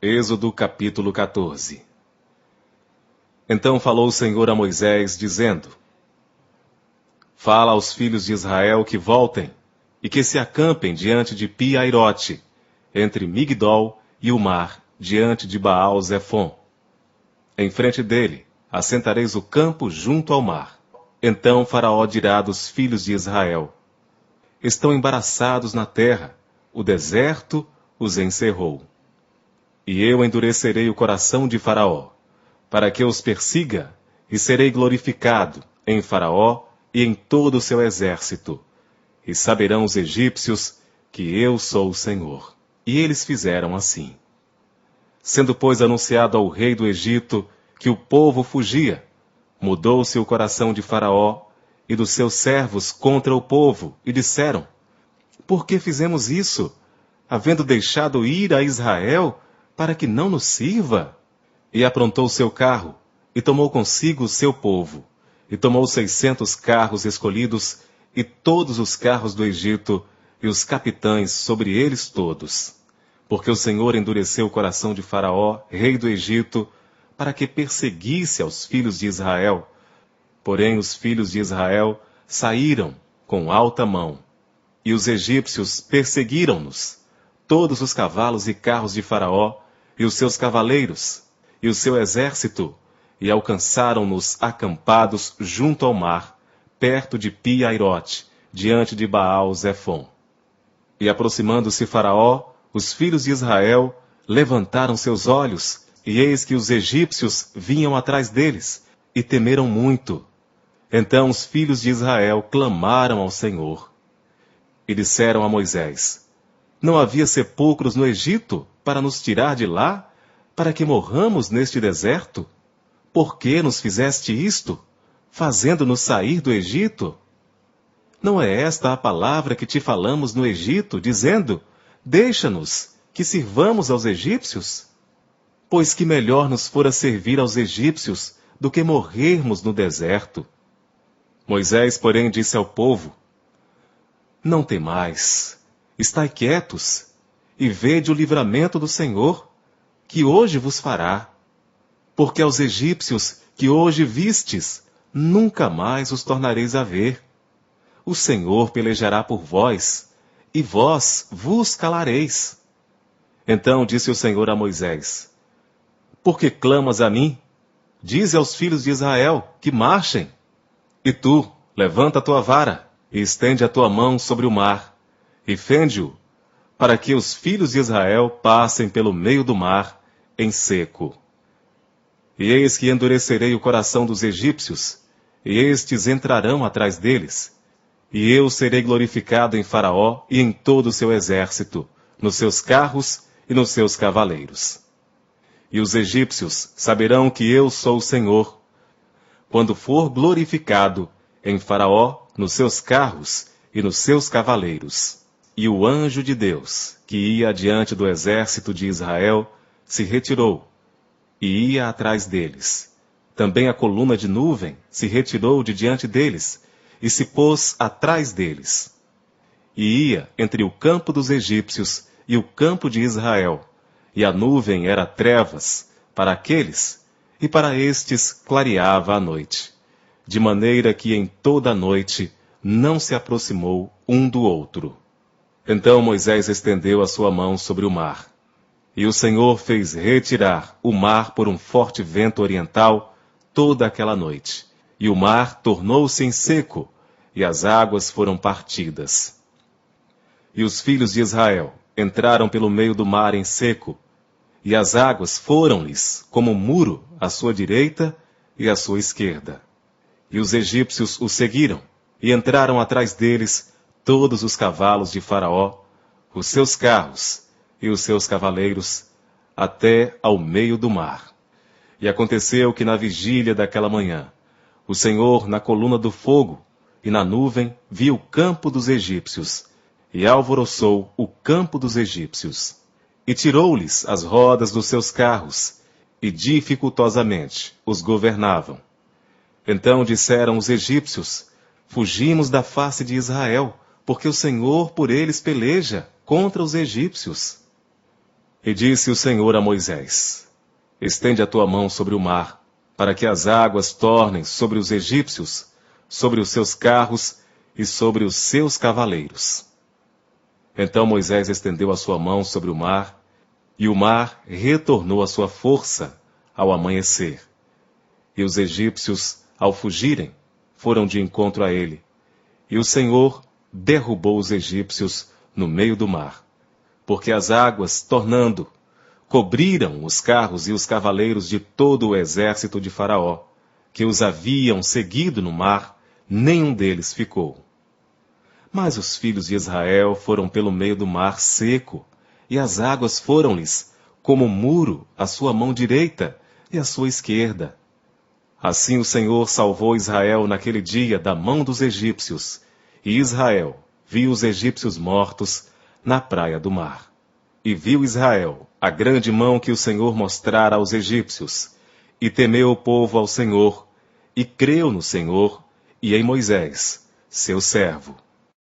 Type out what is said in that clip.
Êxodo capítulo 14. Então falou o Senhor a Moisés, dizendo: Fala aos filhos de Israel que voltem, e que se acampem diante de Pi-Hairote, entre Migdol e o mar, diante de Baal-Zefon. Em frente dele, assentareis o campo junto ao mar. Então Faraó dirá dos filhos de Israel: Estão embaraçados na terra, o deserto os encerrou. E eu endurecerei o coração de Faraó, para que os persiga, e serei glorificado em Faraó e em todo o seu exército. E saberão os egípcios que eu sou o Senhor. E eles fizeram assim. Sendo, pois, anunciado ao rei do Egito que o povo fugia, mudou-se o coração de Faraó e dos seus servos contra o povo, e disseram: Por que fizemos isso, havendo deixado ir a Israel, para que não nos sirva? E aprontou seu carro, e tomou consigo o seu povo, e tomou 600 carros escolhidos, e todos os carros do Egito, e os capitães sobre eles todos. Porque o Senhor endureceu o coração de Faraó, rei do Egito, para que perseguisse aos filhos de Israel. Porém os filhos de Israel saíram com alta mão. E os egípcios perseguiram-nos, todos os cavalos e carros de Faraó, e os seus cavaleiros, e o seu exército, e alcançaram-nos acampados junto ao mar, perto de Pi-Hairote, diante de Baal-Zefon. E aproximando-se Faraó, os filhos de Israel levantaram seus olhos, e eis que os egípcios vinham atrás deles, e temeram muito. Então os filhos de Israel clamaram ao Senhor. E disseram a Moisés: Não havia sepulcros no Egito para nos tirar de lá, para que morramos neste deserto? Por que nos fizeste isto, fazendo-nos sair do Egito? Não é esta a palavra que te falamos no Egito, dizendo: Deixa-nos, que sirvamos aos egípcios? Pois que melhor nos fora servir aos egípcios do que morrermos no deserto. Moisés, porém, disse ao povo: Não temais, estai quietos, e vede o livramento do Senhor, que hoje vos fará. Porque aos egípcios que hoje vistes, nunca mais os tornareis a ver. O Senhor pelejará por vós, e vós vos calareis. Então disse o Senhor a Moisés: Por que clamas a mim? Dize aos filhos de Israel que marchem. E tu, levanta a tua vara, e estende a tua mão sobre o mar, e fende-o, para que os filhos de Israel passem pelo meio do mar, em seco. E eis que endurecerei o coração dos egípcios, e estes entrarão atrás deles. E eu serei glorificado em Faraó e em todo o seu exército, nos seus carros e nos seus cavaleiros. E os egípcios saberão que eu sou o Senhor, quando for glorificado em Faraó, nos seus carros e nos seus cavaleiros. E o anjo de Deus, que ia adiante do exército de Israel, se retirou, e ia atrás deles. Também a coluna de nuvem se retirou de diante deles, e se pôs atrás deles. E ia entre o campo dos egípcios e o campo de Israel, e a nuvem era trevas para aqueles, e para estes clareava a noite, de maneira que em toda a noite não se aproximou um do outro. Então Moisés estendeu a sua mão sobre o mar, e o Senhor fez retirar o mar por um forte vento oriental toda aquela noite, e o mar tornou-se em seco, e as águas foram partidas. E os filhos de Israel entraram pelo meio do mar em seco, e as águas foram-lhes como um muro à sua direita e à sua esquerda. E os egípcios os seguiram, e entraram atrás deles todos os cavalos de Faraó, os seus carros e os seus cavaleiros, até ao meio do mar. E aconteceu que na vigília daquela manhã, o Senhor, na coluna do fogo e na nuvem, viu o campo dos egípcios, e alvoroçou o campo dos egípcios. E tirou-lhes as rodas dos seus carros, e dificultosamente os governavam. Então disseram os egípcios: Fugimos da face de Israel, porque o Senhor por eles peleja contra os egípcios. E disse o Senhor a Moisés: Estende a tua mão sobre o mar, para que as águas tornem sobre os egípcios, sobre os seus carros e sobre os seus cavaleiros. Então Moisés estendeu a sua mão sobre o mar, e o mar retornou à sua força ao amanhecer. E os egípcios, ao fugirem, foram de encontro a ele. E o Senhor derrubou os egípcios no meio do mar, porque as águas, tornando, cobriram os carros e os cavaleiros de todo o exército de Faraó, que os haviam seguido no mar, nenhum deles ficou. Mas os filhos de Israel foram pelo meio do mar seco, e as águas foram-lhes como muro à sua mão direita e à sua esquerda. Assim o Senhor salvou Israel naquele dia da mão dos egípcios, e Israel viu os egípcios mortos na praia do mar. E viu Israel a grande mão que o Senhor mostrara aos egípcios, e temeu o povo ao Senhor, e creu no Senhor e em Moisés, seu servo.